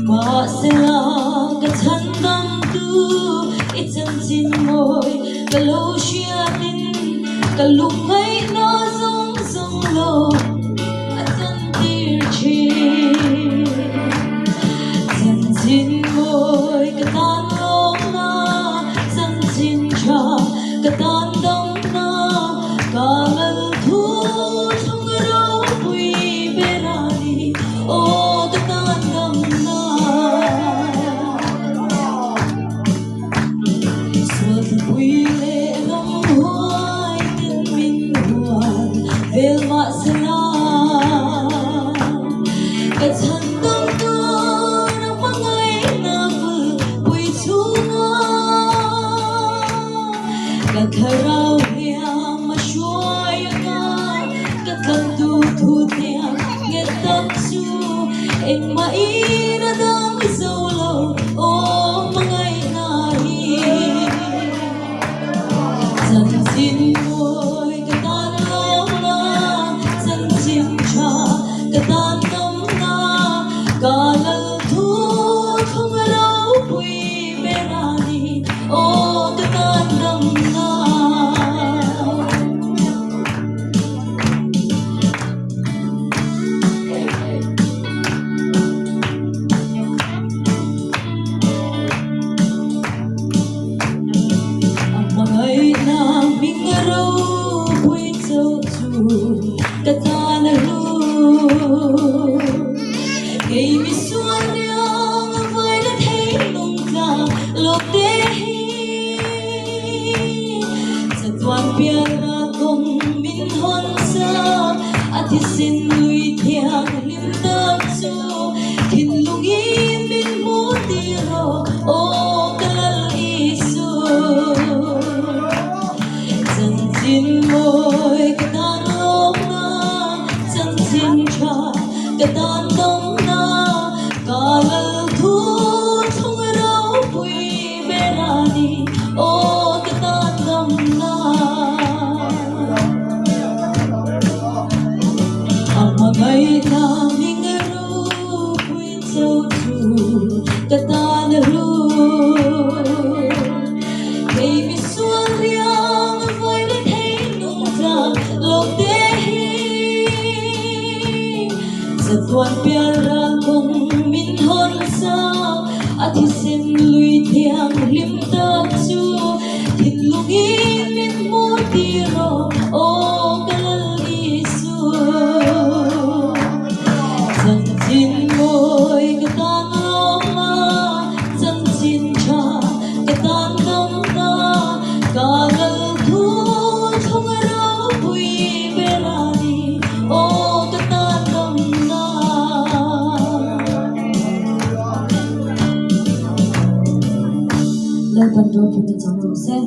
Masela ka thandam tu ichang chin moi ka lo shia tin ka lungai na zong zong lo atan tir chi chan chin moi ka tan long na chan chin cha ka tan dong na ka lal thu thong ro pui berani o ka tan dam na swat pui le ram hoai tin min huan vel ma sala ka chan dong tu na mangai na vul pui chunga ka tharau ya ma shuai nga ka tlan tu thu tia nge tak chu eng ma ina dang solo o mangai na hi chan chin moi ka tan long na chan chin cha ka tan dam na ka lal thu thong rau pui berani o ka tan dam na mangai na mingaro pui châu chu ka tan ru kei mi suan riang vai la thei nong ka lo te hi sa tuan pia ra kong min hon sa ati sin lui thiang lim ta chu thin lungi min mu ti ro o kalal isu chan chin moi ka tan long na chan chin cha ka tan dong na ka lal thu thong rau pui berani o ka tan dam na mangai na mingaro pui châu chu ka tan ru kei mi suan riang vai la thei nong ka lo te hi sa tuan pia ra kong min hon sa ati sin lui thiang lim ta chu thin lungi min mu ti ro o kalal isu chan chin moi ka tan long na chan chin cha ka tan dam na ka lal thu thong rau pui berani o ka tan dam na lai ban do pun chang ro se